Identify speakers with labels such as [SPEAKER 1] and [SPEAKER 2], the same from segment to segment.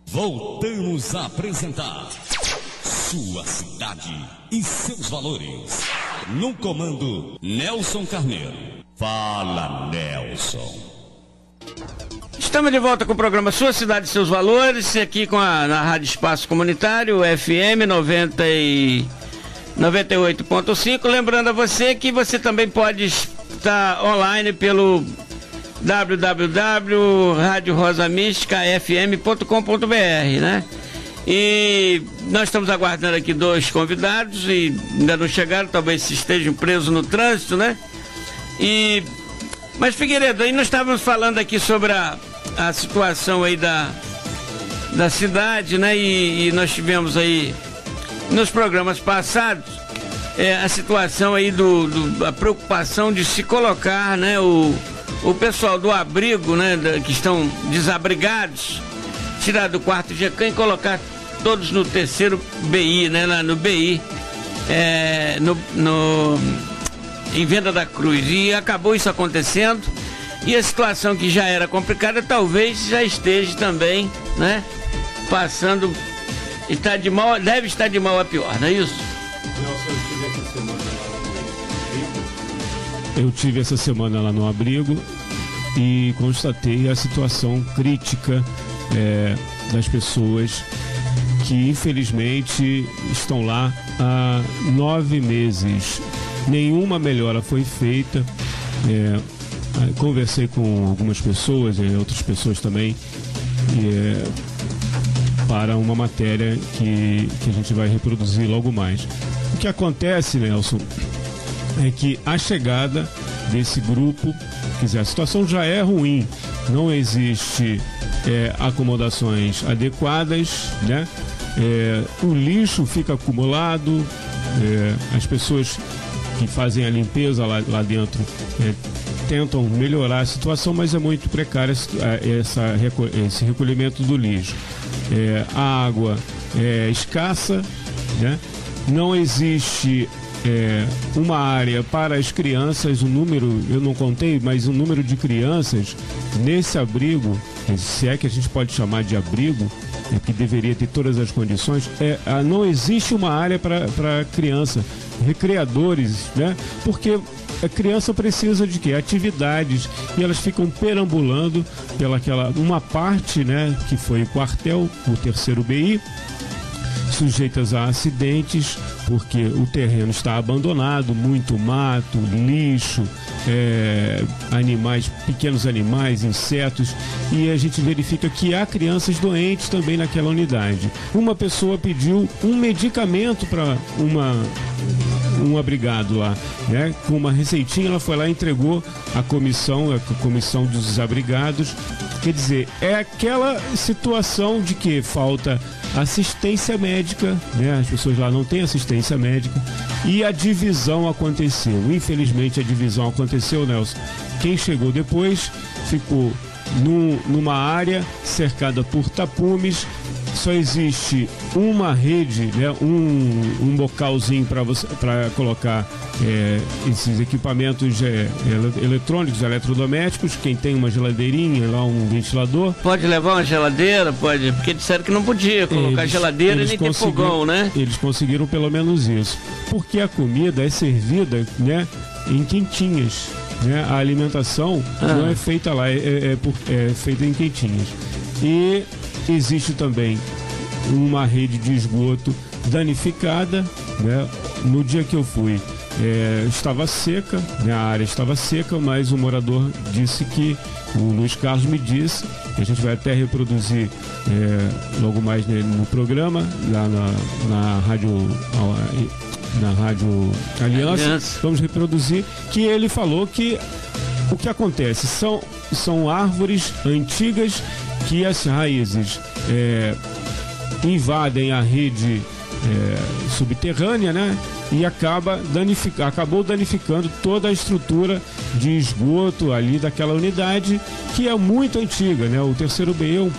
[SPEAKER 1] Voltamos a apresentar Sua Cidade e Seus Valores. No comando, Nelson Carneiro. Fala, Nelson.
[SPEAKER 2] Estamos de volta com o programa Sua Cidade e Seus Valores, aqui na Rádio Espaço Comunitário, FM 98.5. Lembrando a você que você também pode estar online pelo www.radiorosamísticafm.com.br, né? E nós estamos aguardando aqui 2 convidados e ainda não chegaram, talvez estejam presos no trânsito, né? Mas, Figueiredo, aí nós estávamos falando aqui sobre a situação aí da cidade, né? E nós tivemos aí nos programas passados a situação aí a preocupação de se colocar, né, o pessoal do abrigo, né, que estão desabrigados, tirar do quarto GECAM e colocar todos no terceiro BI, né, lá no BI, em Venda da Cruz. E acabou isso acontecendo, e a situação que já era complicada talvez já esteja também, né, passando, deve estar de mal a pior, não é isso?
[SPEAKER 3] Eu tive essa semana lá no abrigo e constatei a situação crítica das pessoas que infelizmente estão lá há 9 meses. Nenhuma melhora foi feita. Conversei com algumas pessoas e outras pessoas também para uma matéria que a gente vai reproduzir logo mais. O que acontece, Nelson, é que a chegada desse grupo, quer dizer, a situação já é ruim, não existe acomodações adequadas, né? O lixo fica acumulado, as pessoas que fazem a limpeza lá dentro tentam melhorar a situação, mas é muito precário esse recolhimento do lixo. A água é escassa, né? Não existe uma área para as crianças. O número, eu não contei, mas o número de crianças nesse abrigo, se é que a gente pode chamar de abrigo, que deveria ter todas as condições, não existe uma área para criança, recreadores, né? Porque a criança precisa de quê? Atividades, e elas ficam perambulando uma parte, né, que foi o quartel, o terceiro BI, sujeitas a acidentes, porque o terreno está abandonado, muito mato, lixo, pequenos animais, insetos, e a gente verifica que há crianças doentes também naquela unidade. Uma pessoa pediu um medicamento para um abrigado lá, né? Com uma receitinha, ela foi lá e entregou a comissão dos desabrigados. Quer dizer, é aquela situação de que falta assistência médica, né? As pessoas lá não têm assistência médica, e a divisão aconteceu. Infelizmente a divisão aconteceu, Nelson. Quem chegou depois ficou numa área cercada por tapumes. Só existe uma rede, né, um localzinho para colocar esses equipamentos eletrônicos, eletrodomésticos. Quem tem uma geladeirinha, lá um ventilador.
[SPEAKER 2] Pode levar uma geladeira? Pode, porque disseram que não podia colocar geladeira nem ter fogão, né?
[SPEAKER 3] Eles conseguiram pelo menos isso. Porque a comida é servida, né, em quentinhas, né? A alimentação não é feita lá, é feita em quentinhas. E existe também uma rede de esgoto danificada, né? No dia que eu fui, estava seca, né? A área estava seca, mas o morador disse o Luiz Carlos me disse, que a gente vai até reproduzir logo mais no programa, lá na Rádio Aliança, vamos reproduzir, que ele falou que o que acontece são árvores antigas que as raízes invadem a rede subterrânea, né? E acabou danificando toda a estrutura de esgoto ali daquela unidade, que é muito antiga, né? O terceiro BI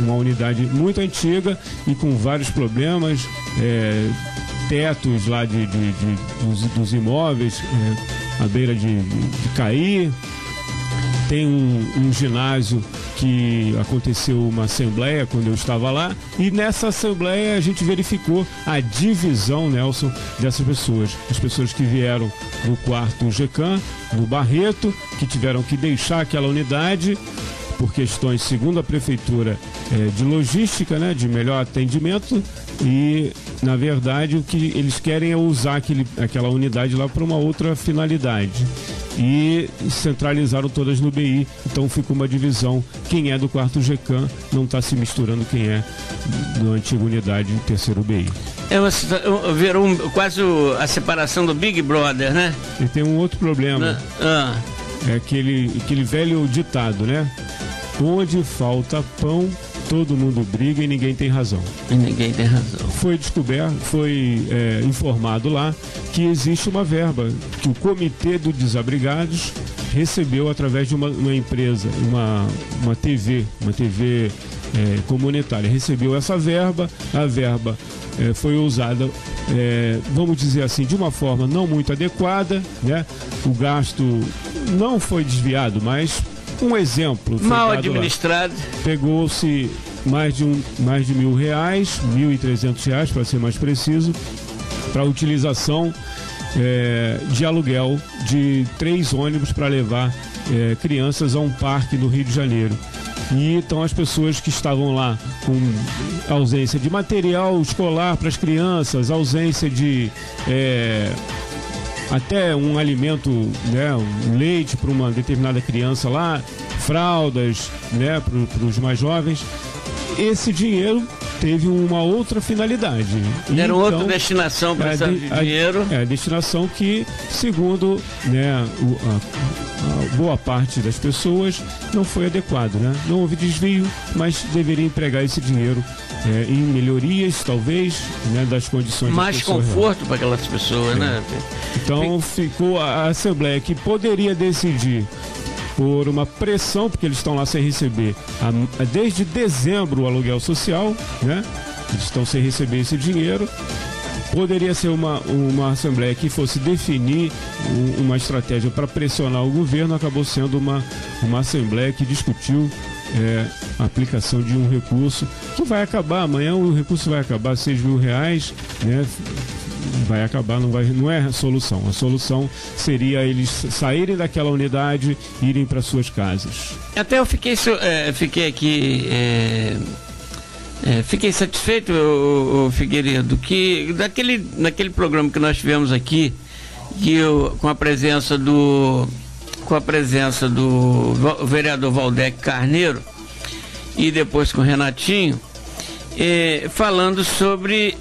[SPEAKER 3] uma unidade muito antiga e com vários problemas, tetos lá dos imóveis à beira de cair. tem um ginásio que aconteceu uma assembleia quando eu estava lá, e nessa assembleia a gente verificou a divisão, Nelson, dessas pessoas. As pessoas que vieram no quarto GECAM, no Barreto, que tiveram que deixar aquela unidade por questões, segundo a prefeitura, de logística, né, de melhor atendimento, e na verdade o que eles querem é usar aquela unidade lá para uma outra finalidade, e centralizaram todas no BI. Então ficou uma divisão. Quem é do quarto GECAM não está se misturando quem é da antiga unidade terceiro BI.
[SPEAKER 2] Virou quase a separação do Big Brother, né?
[SPEAKER 3] E tem um outro problema. É aquele velho ditado, né? Onde falta pão, todo mundo briga e ninguém tem razão.
[SPEAKER 2] E ninguém tem razão.
[SPEAKER 3] Foi descoberto, foi informado lá que existe uma verba que o Comitê dos Desabrigados recebeu através de uma empresa, uma TV comunitária. Recebeu essa verba, a verba foi usada, vamos dizer assim, de uma forma não muito adequada, né? O gasto não foi desviado, mas um exemplo.
[SPEAKER 2] Mal administrado.
[SPEAKER 3] Pegou-se mais de R$1.000, R$1.300 para ser mais preciso, para utilização de aluguel de 3 ônibus para levar crianças a um parque no Rio de Janeiro. E então as pessoas que estavam lá com ausência de material escolar para as crianças, ausência de até um alimento, né, um leite para uma determinada criança lá, fraldas, né, para os mais jovens, esse dinheiro teve uma outra finalidade.
[SPEAKER 2] Era outra destinação para esse dinheiro.
[SPEAKER 3] A destinação que, segundo, né, a boa parte das pessoas, não foi adequado, né? Não houve desvio, mas deveria empregar esse dinheiro em melhorias, talvez, né, das condições
[SPEAKER 2] mais
[SPEAKER 3] das pessoas.
[SPEAKER 2] Conforto para aquelas pessoas, né?
[SPEAKER 3] Então ficou a Assembleia, que poderia decidir por uma pressão, porque eles estão lá sem receber desde dezembro o aluguel social, né? Eles estão sem receber esse dinheiro. Poderia ser uma Assembleia que fosse definir uma estratégia para pressionar o governo. Acabou sendo uma Assembleia que discutiu a aplicação de um recurso que vai acabar amanhã. O recurso vai acabar, R$6.000, né? Vai acabar, não é a solução. A solução seria eles saírem daquela unidade e irem para suas casas.
[SPEAKER 2] Até eu fiquei aqui fiquei satisfeito, Figueiredo, que naquele programa que nós tivemos aqui, com a presença do vereador Valdec Carneiro e depois com o Renatinho, falando sobre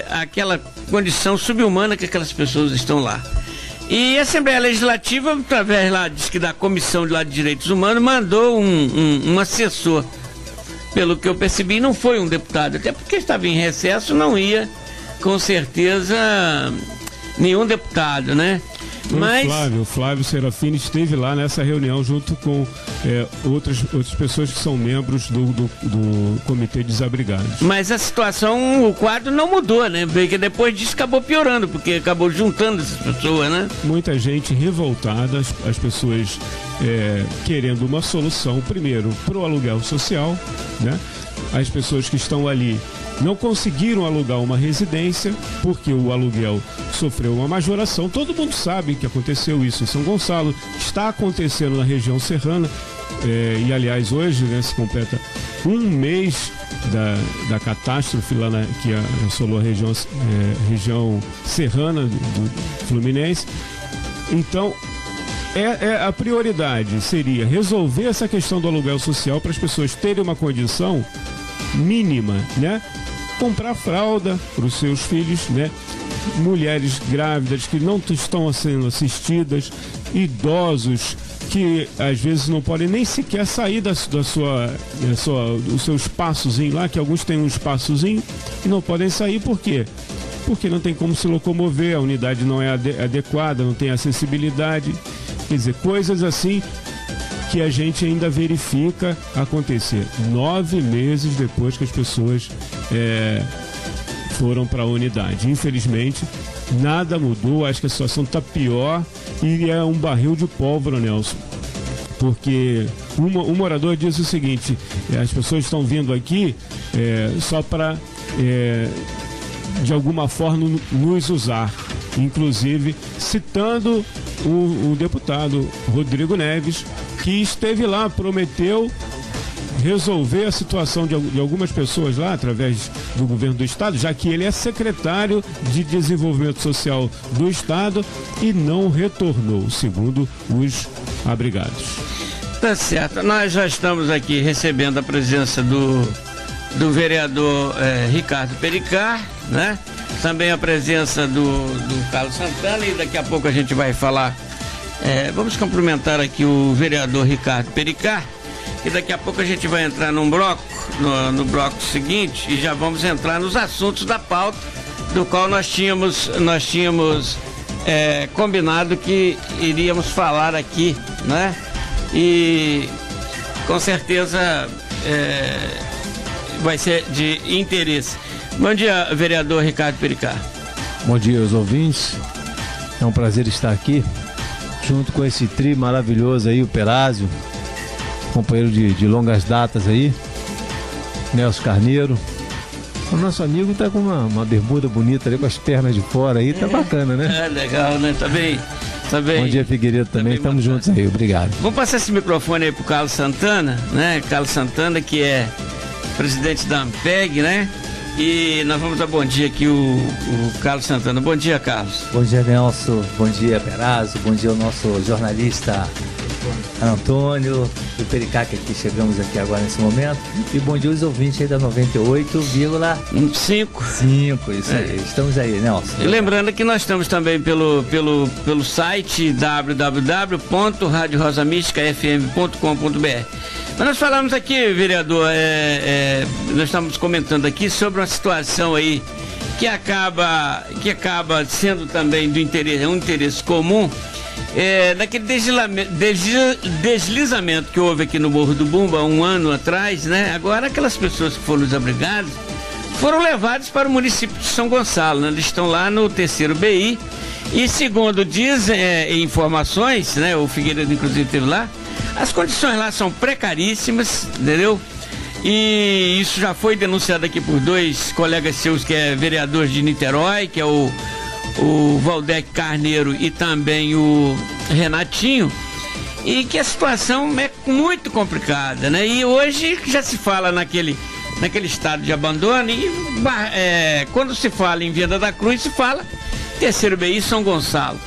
[SPEAKER 2] aquela condição subhumana que aquelas pessoas estão lá. E a Assembleia Legislativa, através lá, diz que da Comissão de Direitos Humanos, mandou um assessor. Pelo que eu percebi, não foi um deputado, até porque estava em recesso, não ia, com certeza, nenhum deputado, né? Mas
[SPEAKER 3] o Flávio Serafini esteve lá nessa reunião junto com outras pessoas que são membros do Comitê de Desabrigados.
[SPEAKER 2] Mas a situação, o quadro não mudou, né? Porque depois disso acabou piorando, porque acabou juntando essas pessoas, né?
[SPEAKER 3] Muita gente revoltada, as pessoas querendo uma solução, primeiro, para o aluguel social, né? As pessoas que estão ali não conseguiram alugar uma residência porque o aluguel sofreu uma majoração. Todo mundo sabe que aconteceu isso em São Gonçalo, está acontecendo na região serrana, e aliás hoje, né, se completa um mês da catástrofe lá que assolou a região serrana do Fluminense. Então a prioridade seria resolver essa questão do aluguel social para as pessoas terem uma condição mínima, né? Comprar fralda para os seus filhos, né? Mulheres grávidas que não estão sendo assistidas, idosos que às vezes não podem nem sequer sair do seu espaçozinho lá, que alguns têm um espaçozinho e não podem sair. Por quê? Porque não tem como se locomover, a unidade não é adequada, não tem acessibilidade. Quer dizer, coisas assim que a gente ainda verifica acontecer 9 meses depois que as pessoas foram para a unidade. Infelizmente, nada mudou. Acho que a situação está pior e é um barril de pólvora, Nelson, porque um morador disse o seguinte: as pessoas estão vindo aqui só para, de alguma forma, nos usar, inclusive citando o deputado Rodrigo Neves, que esteve lá, prometeu resolver a situação de algumas pessoas lá através do governo do estado, já que ele é secretário de desenvolvimento social do estado e não retornou, segundo os abrigados.
[SPEAKER 2] Tá certo, nós já estamos aqui recebendo a presença do vereador Ricardo Pericá, né? Também a presença do Carlos Santana, e daqui a pouco a gente vai falar. Vamos cumprimentar aqui o vereador Ricardo Pericá, e daqui a pouco a gente vai entrar num bloco, no bloco seguinte, e já vamos entrar nos assuntos da pauta, do qual nós tínhamos combinado que iríamos falar aqui, né? E com certeza vai ser de interesse. Bom dia, vereador Ricardo Pericá.
[SPEAKER 4] Bom dia aos ouvintes, é um prazer estar aqui junto com esse trio maravilhoso aí, o Perázio, companheiro de longas datas aí, Nelson Carneiro. O nosso amigo tá com uma bermuda bonita ali, com as pernas de fora aí, tá bacana, né?
[SPEAKER 2] Legal, né? Tá bem.
[SPEAKER 4] Bom dia, Figueiredo, também, estamos juntos aí, obrigado.
[SPEAKER 2] Vamos passar esse microfone aí pro Carlos Santana, né? Carlos Santana, que é presidente da Ampeg, né? E nós vamos dar bom dia aqui o Carlos Santana. Bom dia, Carlos.
[SPEAKER 5] Bom dia, Nelson. Bom dia, Perazzo. Bom dia ao nosso jornalista Antônio do Pericá, que aqui chegamos aqui agora nesse momento. E bom dia aos ouvintes aí da 98,5. Isso aí. Estamos aí, Nelson.
[SPEAKER 2] E lembrando que nós estamos também pelo site www.radiorosamísticafm.com.br. Mas nós falamos aqui, vereador, nós estamos comentando aqui sobre uma situação aí que acaba sendo também um interesse comum, daquele deslizamento que houve aqui no Morro do Bumba um ano atrás, né? Agora aquelas pessoas que foram desabrigadas foram levadas para o município de São Gonçalo, né? Eles estão lá no 3º BI e, segundo dizem informações, né? O Figueiredo inclusive esteve lá. As condições lá são precaríssimas, entendeu? E isso já foi denunciado aqui por dois colegas seus, que é vereador de Niterói, que é o Valdec Carneiro e também o Renatinho, e que a situação é muito complicada, né? E hoje já se fala naquele estado de abandono, e quando se fala em Viana da Cruz, se fala 3º BI São Gonçalo.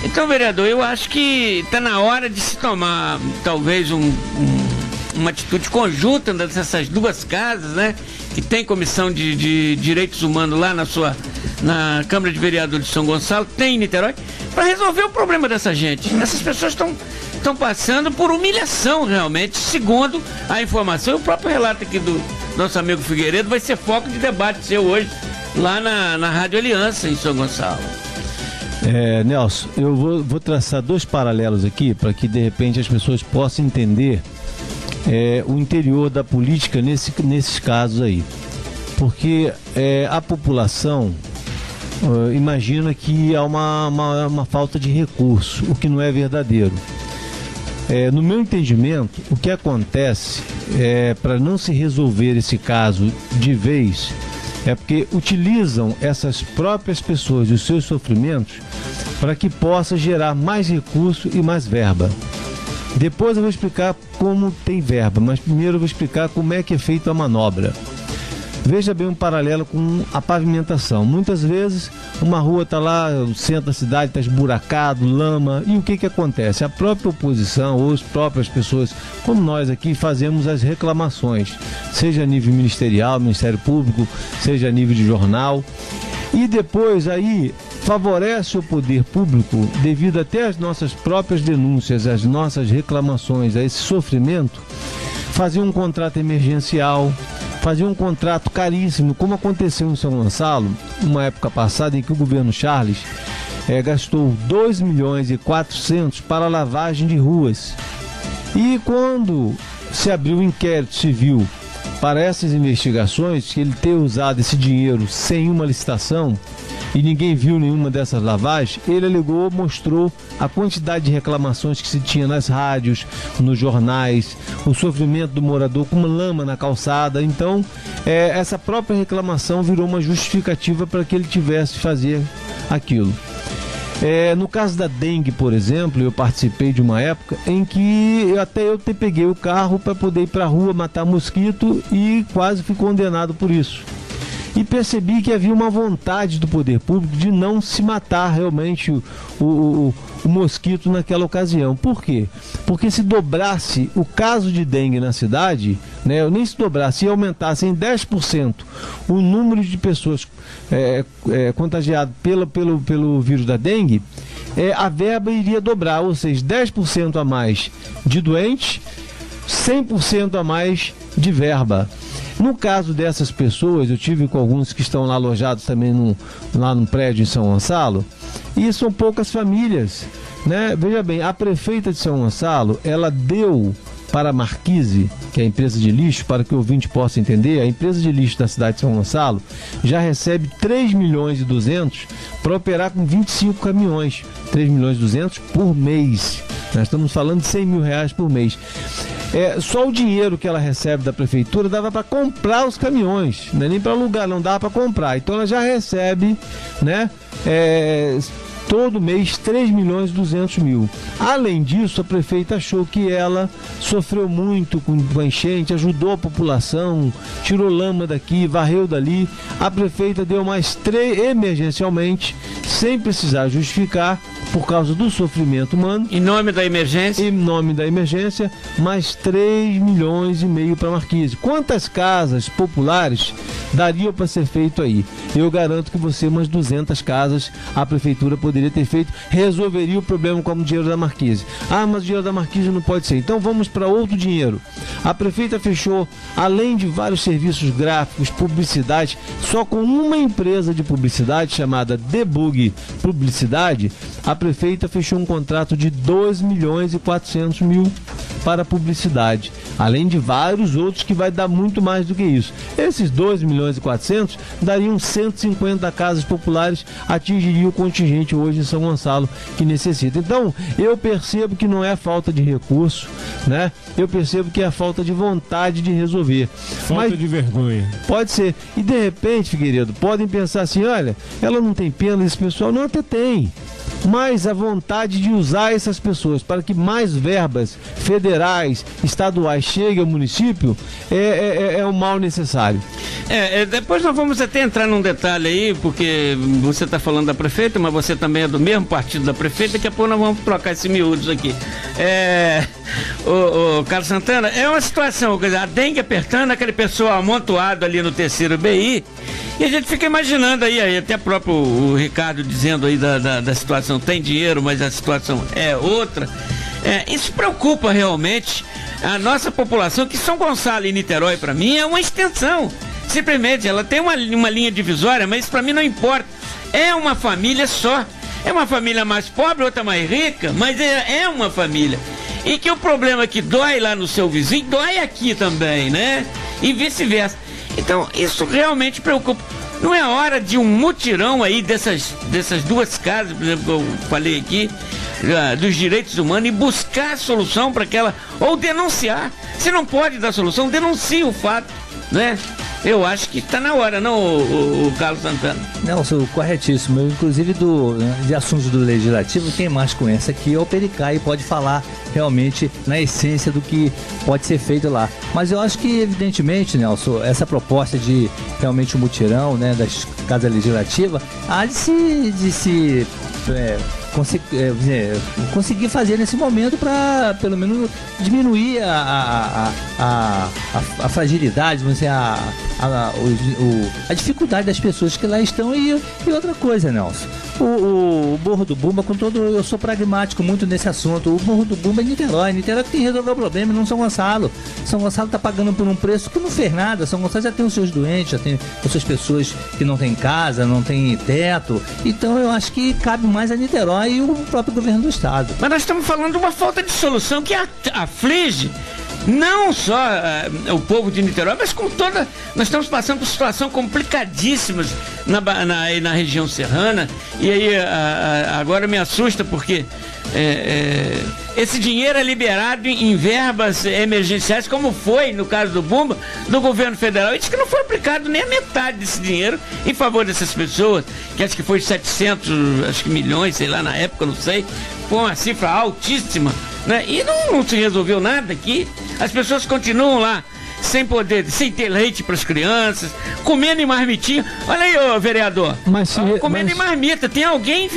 [SPEAKER 2] Então, vereador, eu acho que está na hora de se tomar talvez uma atitude conjunta dessas duas casas, né? Que tem comissão de direitos humanos lá na na Câmara de Vereadores de São Gonçalo, tem em Niterói, para resolver o problema dessa gente. Essas pessoas estão passando por humilhação realmente, segundo a informação. E o próprio relato aqui do nosso amigo Figueiredo vai ser foco de debate seu hoje lá na Rádio Aliança em São Gonçalo.
[SPEAKER 4] Nelson, eu vou traçar dois paralelos aqui para que de repente as pessoas possam entender o interior da política nesses casos aí. Porque a população imagina que há uma falta de recurso, o que não é verdadeiro. No meu entendimento, o que acontece para não se resolver esse caso de vez, é porque utilizam essas próprias pessoas e os seus sofrimentos para que possa gerar mais recurso e mais verba. Depois eu vou explicar como tem verba, mas primeiro eu vou explicar como é que é feita a manobra. Veja bem um paralelo com a pavimentação. Muitas vezes uma rua está lá, o centro da cidade está esburacado, lama, e o que acontece? A própria oposição ou as próprias pessoas, como nós aqui, fazemos as reclamações, seja a nível ministerial, Ministério Público, seja a nível de jornal, e depois aí favorece o poder público, devido até às nossas próprias denúncias, às nossas reclamações, a esse sofrimento, fazer um contrato emergencial, fazer um contrato caríssimo, como aconteceu em São Gonçalo, uma época passada em que o governo Charles gastou 2.400.000 para a lavagem de ruas. E quando se abriu o inquérito civil para essas investigações, que ele ter usado esse dinheiro sem uma licitação e ninguém viu nenhuma dessas lavagens, ele alegou, mostrou a quantidade de reclamações que se tinha nas rádios, nos jornais, o sofrimento do morador com uma lama na calçada. Então, essa própria reclamação virou uma justificativa para que ele tivesse que fazer aquilo. No caso da dengue, por exemplo, eu participei de uma época em que eu peguei o carro para poder ir para a rua matar mosquito e quase fui condenado por isso. E percebi que havia uma vontade do poder público de não se matar realmente o mosquito naquela ocasião. Por quê? Porque se dobrasse o caso de dengue na cidade, né, nem se dobrasse, e aumentasse em 10% o número de pessoas contagiadas pelo vírus da dengue, a verba iria dobrar, ou seja, 10% a mais de doentes, 100% a mais de verba. No caso dessas pessoas, eu tive com alguns que estão lá alojados também lá no prédio em São Gonçalo, e são poucas famílias, né? Veja bem, a prefeita de São Gonçalo, ela deu para a Marquise, que é a empresa de lixo, para que o ouvinte possa entender, a empresa de lixo da cidade de São Gonçalo já recebe 3 milhões e 200 para operar com 25 caminhões, 3 milhões e 200 por mês. Nós estamos falando de 100 mil reais por mês. Só o dinheiro que ela recebe da prefeitura dava para comprar os caminhões, não é nem para alugar, não dava para comprar. Então ela já recebe, né, todo mês 3 milhões e 200 mil. Além disso, a prefeita achou que ela sofreu muito com a enchente, ajudou a população, tirou lama daqui, varreu dali. A prefeita deu mais 3 emergencialmente, sem precisar justificar, por causa do sofrimento humano.
[SPEAKER 2] Em nome da emergência?
[SPEAKER 4] Em nome da emergência, mais 3 milhões e meio para Marquise. Quantas casas populares dariam para ser feito aí? Eu garanto que você, umas 200 casas, a prefeitura poderia ter feito, resolveria o problema com o dinheiro da Marquise. Ah, mas o dinheiro da Marquise não pode ser. Então vamos para outro dinheiro. A prefeita fechou, além de vários serviços gráficos, publicidade, só com uma empresa de publicidade chamada Debug Publicidade, a prefeita fechou um contrato de 2 milhões e 400 mil para publicidade, além de vários outros que vai dar muito mais do que isso. Esses 2 milhões e 400 dariam 150 casas populares, atingiria o contingente hoje em São Gonçalo que necessita. Então, eu percebo que não é falta de recurso, né? Eu percebo que é falta de vontade de resolver.
[SPEAKER 3] Falta de vergonha.
[SPEAKER 4] Pode ser. E de repente, Figueiredo, podem pensar assim, olha, ela não tem pena desse pessoal. Não, até tem. Mas a vontade de usar essas pessoas para que mais verbas federais, estaduais cheguem ao município é um mal necessário.
[SPEAKER 2] Depois nós vamos até entrar num detalhe aí, porque você está falando da prefeita, mas você também é do mesmo partido da prefeita, daqui a pouco nós vamos trocar esses miúdos aqui. O Carlos Santana, é uma situação, quer dizer, a dengue apertando, aquele pessoal amontoado ali no terceiro BI, e a gente fica imaginando aí até próprio o Ricardo dizendo aí da situação, tem dinheiro, mas a situação é outra. Isso preocupa realmente a nossa população, que São Gonçalo e Niterói, para mim, é uma extensão. Simplesmente, ela tem uma linha divisória, mas isso para mim não importa. É uma família só. É uma família mais pobre, outra mais rica, mas é uma família. E que o problema que dói lá no seu vizinho, dói aqui também, né? E vice-versa. Então, isso realmente preocupa. Não é hora de um mutirão aí dessas duas casas, por exemplo, que eu falei aqui, dos direitos humanos, e buscar a solução para aquela, ou denunciar. Se não pode dar solução, denuncie o fato, né? Eu acho que está na hora, não, o Carlos Santana?
[SPEAKER 5] Não, sou corretíssimo. Eu, inclusive, de assuntos do Legislativo, quem mais conhece aqui é o Pericá e pode falar realmente na essência do que pode ser feito lá. Mas eu acho que, evidentemente, Nelson, essa proposta de realmente um mutirão, né, das casas legislativas, há de se conseguir fazer nesse momento para, pelo menos, diminuir a fragilidade, vamos dizer, a dificuldade das pessoas que lá estão. E outra coisa, Nelson, o Morro do Bumba, eu sou pragmático muito nesse assunto. O Morro do Bumba é Niterói que tem que resolver o problema, não São Gonçalo. São Gonçalo está pagando por um preço que não fez nada. São Gonçalo já tem os seus doentes, já tem as suas pessoas que não têm casa, não têm teto. Então eu acho que cabe mais a Niterói e o próprio governo do estado.
[SPEAKER 2] Mas nós estamos falando de uma falta de solução que aflige não só o povo de Niterói, mas com toda... Nós estamos passando por situações complicadíssimas na região serrana, e aí agora me assusta porque esse dinheiro é liberado em verbas emergenciais, como foi no caso do Bumba, do governo federal. E diz que não foi aplicado nem a metade desse dinheiro em favor dessas pessoas, que acho que foi 700 milhões, sei lá, na época, não sei. Foi uma cifra altíssima, né? E não se resolveu nada aqui. As pessoas continuam lá sem poder, sem ter leite para as crianças, comendo em marmitinha. Olha aí, ô vereador, comendo em marmita. Tem alguém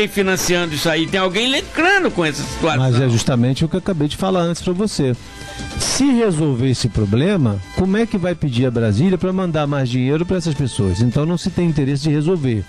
[SPEAKER 2] financiando isso aí, tem alguém lucrando com essa situação.
[SPEAKER 4] Mas é justamente o que eu acabei de falar antes para você. Se resolver esse problema, como é que vai pedir a Brasília para mandar mais dinheiro para essas pessoas? Então não se tem interesse de resolver.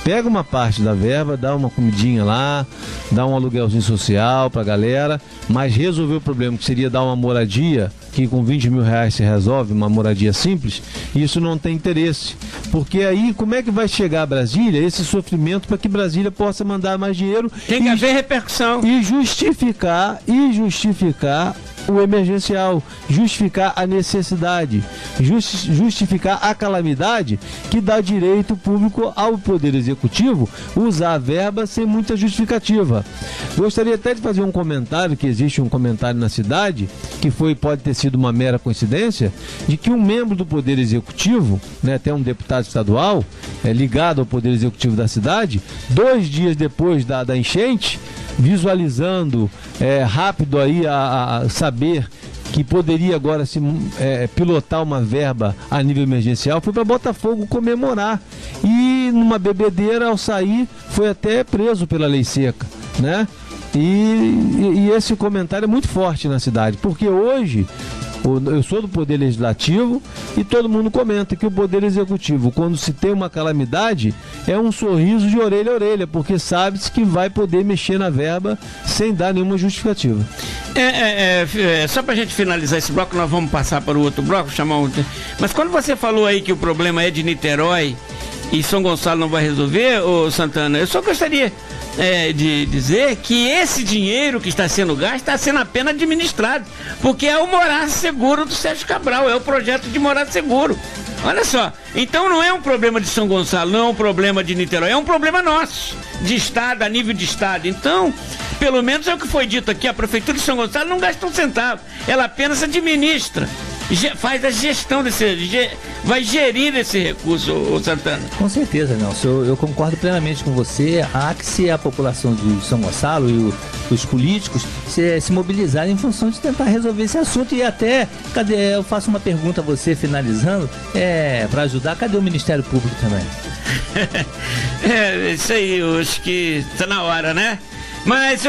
[SPEAKER 4] Pega uma parte da verba, dá uma comidinha lá, dá um aluguelzinho social para a galera, mas resolver o problema, que seria dar uma moradia, que com 20 mil reais se resolve, uma moradia simples, isso não tem interesse. Porque aí, como é que vai chegar a Brasília esse sofrimento para que Brasília possa mandar mais dinheiro?
[SPEAKER 2] Tem que haver repercussão.
[SPEAKER 4] E justificar o emergencial, justificar a necessidade, justificar a calamidade que dá direito público ao Poder Executivo usar a verba sem muita justificativa. Gostaria até de fazer um comentário, que existe um comentário na cidade, que pode ter sido uma mera coincidência, de que um membro do Poder Executivo, né, até um deputado estadual, ligado ao Poder Executivo da cidade, 2 dias depois da enchente, visualizando rápido aí a saber que poderia agora se pilotar uma verba a nível emergencial, foi para Botafogo comemorar. E numa bebedeira, ao sair, foi até preso pela lei seca, né? E esse comentário é muito forte na cidade, porque hoje eu sou do Poder Legislativo e todo mundo comenta que o Poder Executivo, quando se tem uma calamidade, é um sorriso de orelha a orelha, porque sabe-se que vai poder mexer na verba sem dar nenhuma justificativa.
[SPEAKER 2] Só pra gente finalizar esse bloco, nós vamos passar para o outro bloco, mas quando você falou aí que o problema é de Niterói e São Gonçalo não vai resolver, ô Santana, eu só gostaria de dizer que esse dinheiro que está sendo gasto está sendo apenas administrado, porque é o Morar Seguro do Sérgio Cabral, é o projeto de Morar Seguro. Olha só, então não é um problema de São Gonçalo, não é um problema de Niterói, é um problema nosso, de Estado, a nível de Estado. Então, pelo menos é o que foi dito aqui, a Prefeitura de São Gonçalo não gasta um centavo, ela apenas administra, faz a gestão vai gerir esse recurso, Santana.
[SPEAKER 5] Com certeza, Nelson, eu concordo plenamente com você. Há que se a população de São Gonçalo e os políticos se mobilizarem em função de tentar resolver esse assunto. E até, eu faço uma pergunta a você, finalizando, para ajudar, cadê o Ministério Público também?
[SPEAKER 2] Isso aí, eu acho que está na hora, né? Mas